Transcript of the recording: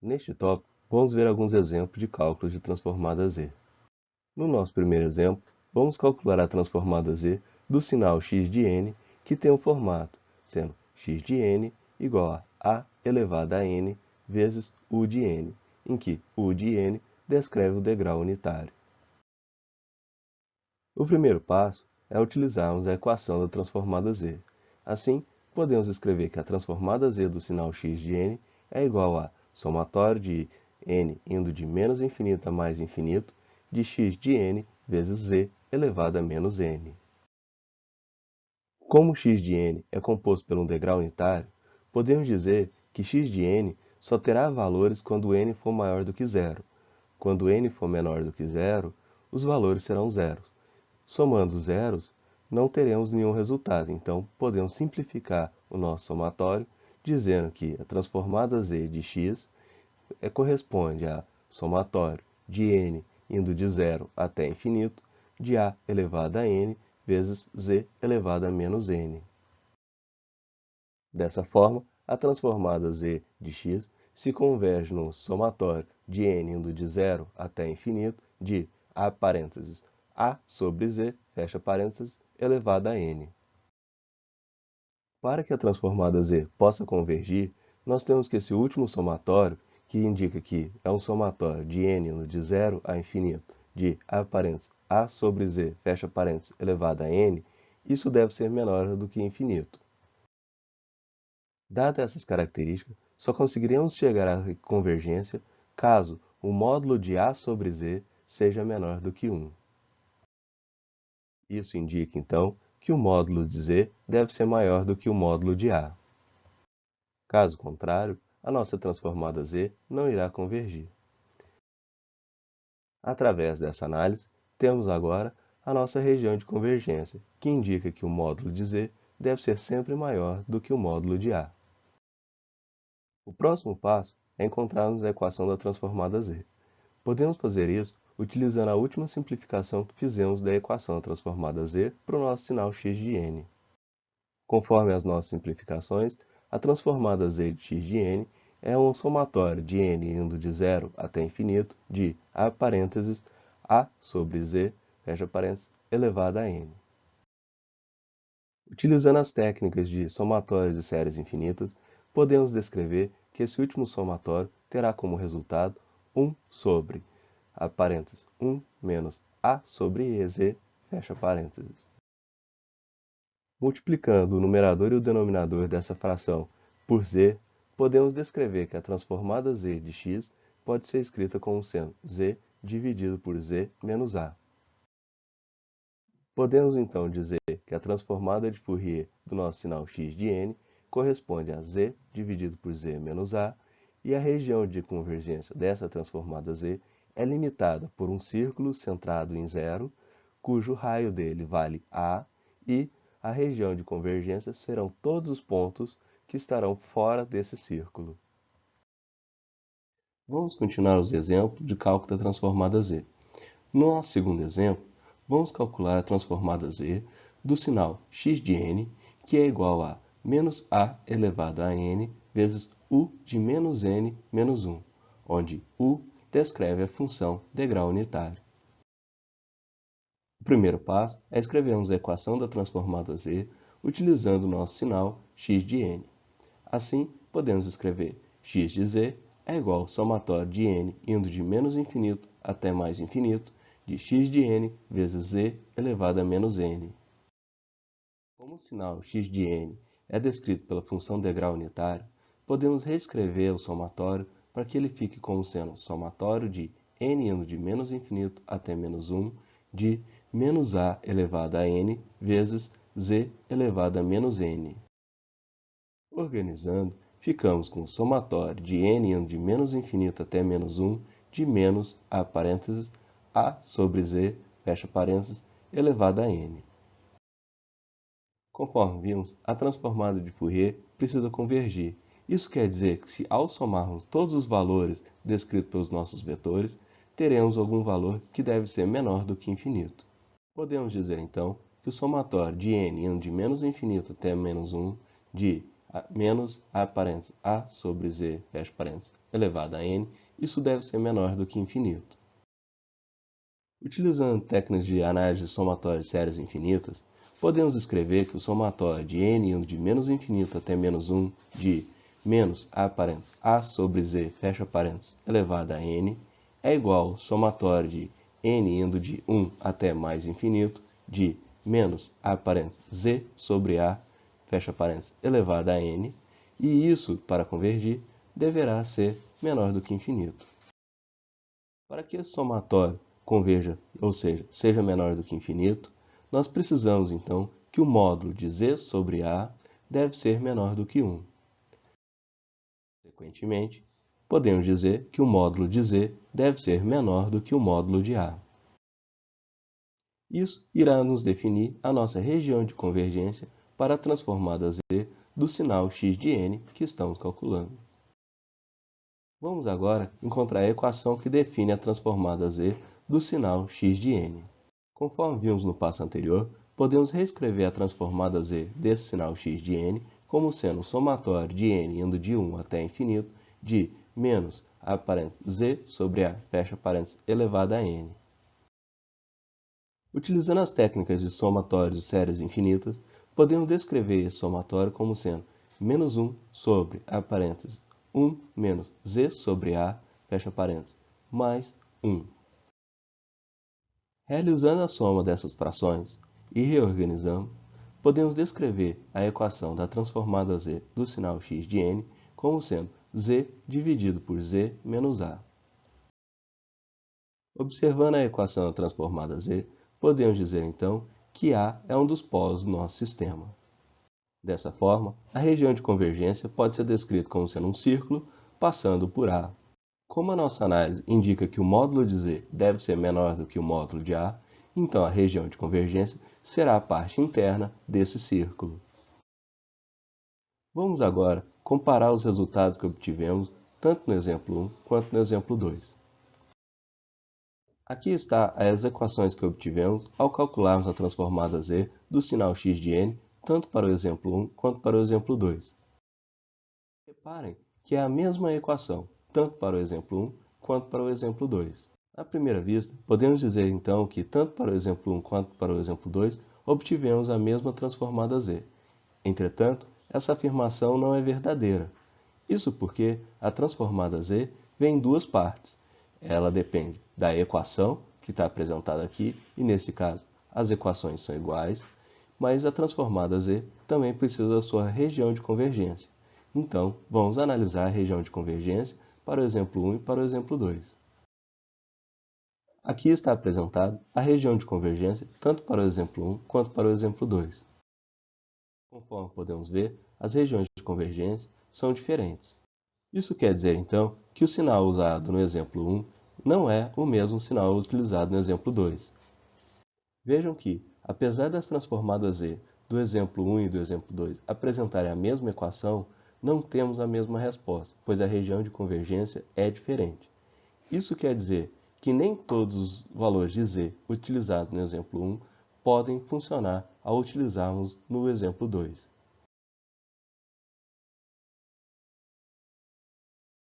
Neste tópico, vamos ver alguns exemplos de cálculos de transformada z. No nosso primeiro exemplo, vamos calcular a transformada z do sinal x de n, que tem o formato, sendo x de n igual a elevado a n vezes u de n, em que u de n descreve o degrau unitário. O primeiro passo é utilizarmos a equação da transformada z. Assim, podemos escrever que a transformada z do sinal x de n é igual a somatório de n indo de menos infinito a mais infinito de x de n vezes z elevado a menos n. Como x de n é composto por um degrau unitário, podemos dizer que x de n só terá valores quando n for maior do que zero. Quando n for menor do que zero, os valores serão zeros. Somando zeros, não teremos nenhum resultado, então podemos simplificar o nosso somatório dizendo que a transformada z de x corresponde a somatório de n indo de zero até infinito de a elevado a n vezes z elevado a menos n. Dessa forma, a transformada z de x se converge no somatório de n indo de zero até infinito de a parênteses a sobre z, fecha parênteses, elevado a n. Para que a transformada z possa convergir, nós temos que esse último somatório, que indica que é um somatório de n indo de zero a infinito de a parênteses a sobre z, fecha parênteses, elevado a n, isso deve ser menor do que infinito. Dadas essas características, só conseguiremos chegar à convergência caso o módulo de a sobre z seja menor do que 1. Isso indica, então, que o módulo de z deve ser maior do que o módulo de a. Caso contrário, a nossa transformada z não irá convergir. Através dessa análise, temos agora a nossa região de convergência, que indica que o módulo de z deve ser sempre maior do que o módulo de a. O próximo passo é encontrarmos a equação da transformada z. Podemos fazer isso utilizando a última simplificação que fizemos da equação da transformada z para o nosso sinal x de n. Conforme as nossas simplificações, a transformada z de x de n é um somatório de n indo de zero até infinito de a parênteses a sobre z, fecha parênteses, elevado a n. Utilizando as técnicas de somatórios de séries infinitas, podemos descrever que esse último somatório terá como resultado 1 sobre a parênteses 1 menos a sobre ez, fecha parênteses. Multiplicando o numerador e o denominador dessa fração por z, podemos descrever que a transformada z de x pode ser escrita como sendo z dividido por z menos a. Podemos então dizer que a transformada de Fourier do nosso sinal x de n corresponde a z dividido por z menos a, e a região de convergência dessa transformada z é limitada por um círculo centrado em zero, cujo raio dele vale a, e a região de convergência serão todos os pontos que estarão fora desse círculo. Vamos continuar os exemplos de cálculo da transformada z. No nosso segundo exemplo, vamos calcular a transformada z do sinal x de n, que é igual a menos a elevado a n vezes u de menos n menos 1, onde u descreve a função degrau unitário. O primeiro passo é escrevermos a equação da transformada z utilizando o nosso sinal x de n. Assim, podemos escrever x de z é igual ao somatório de n indo de menos infinito até mais infinito de x de n vezes z elevado a menos n. Como o sinal x de n é descrito pela função degrau unitário, podemos reescrever o somatório para que ele fique como sendo somatório de n indo de menos infinito até menos 1 de menos a elevado a n vezes z elevado a menos n. Organizando, ficamos com o somatório de n indo de menos infinito até menos 1 de menos a parênteses a sobre z, fecha parênteses, elevado a n. Conforme vimos, a transformada de Fourier precisa convergir. Isso quer dizer que se ao somarmos todos os valores descritos pelos nossos vetores, teremos algum valor que deve ser menor do que infinito. Podemos dizer então que o somatório de n indo de menos infinito até menos 1 de menos a parênteses a sobre z, fecha parênteses, elevado a n, isso deve ser menor do que infinito. Utilizando técnicas de análise somatória de séries infinitas, podemos escrever que o somatório de n indo de menos infinito até menos 1 de menos a parênteses a sobre z, fecha parênteses, elevado a n, é igual ao somatório de n indo de 1 até mais infinito de menos a parênteses z sobre a, fecha parênteses, elevado a n, e isso, para convergir, deverá ser menor do que infinito. Para que esse somatório converja, ou seja menor do que infinito, nós precisamos, então, que o módulo de z sobre a deve ser menor do que 1. Consequentemente, podemos dizer que o módulo de z deve ser menor do que o módulo de a. Isso irá nos definir a nossa região de convergência para a transformada z do sinal x de n que estamos calculando. Vamos agora encontrar a equação que define a transformada z do sinal x de n. Conforme vimos no passo anterior, podemos reescrever a transformada z desse sinal x de n como sendo o somatório de n indo de 1 até infinito de menos a parênteses z sobre a, fecha parênteses, elevado a n. Utilizando as técnicas de somatório de séries infinitas, podemos descrever esse somatório como sendo menos 1 sobre a parênteses 1 menos z sobre a, fecha parênteses, mais 1. Realizando a soma dessas frações e reorganizando, podemos descrever a equação da transformada z do sinal x de n como sendo z dividido por z menos a. Observando a equação da transformada z, podemos dizer então que A é um dos polos do nosso sistema. Dessa forma, a região de convergência pode ser descrita como sendo um círculo passando por A. Como a nossa análise indica que o módulo de Z deve ser menor do que o módulo de A, então a região de convergência será a parte interna desse círculo. Vamos agora comparar os resultados que obtivemos tanto no exemplo 1 quanto no exemplo 2. Aqui está as equações que obtivemos ao calcularmos a transformada z do sinal x de n, tanto para o exemplo 1 quanto para o exemplo 2. Reparem que é a mesma equação, tanto para o exemplo 1 quanto para o exemplo 2. À primeira vista, podemos dizer então que tanto para o exemplo 1 quanto para o exemplo 2 obtivemos a mesma transformada z. Entretanto, essa afirmação não é verdadeira. Isso porque a transformada z vem em duas partes. Ela depende da equação, que está apresentada aqui, e nesse caso as equações são iguais, mas a transformada z também precisa da sua região de convergência. Então, vamos analisar a região de convergência para o exemplo 1 e para o exemplo 2. Aqui está apresentado a região de convergência tanto para o exemplo 1 quanto para o exemplo 2. Conforme podemos ver, as regiões de convergência são diferentes. Isso quer dizer, então, que o sinal usado no exemplo 1 não é o mesmo sinal utilizado no exemplo 2. Vejam que, apesar das transformadas z do exemplo 1 e do exemplo 2 apresentarem a mesma equação, não temos a mesma resposta, pois a região de convergência é diferente. Isso quer dizer que nem todos os valores de z utilizados no exemplo 1 podem funcionar ao utilizarmos no exemplo 2.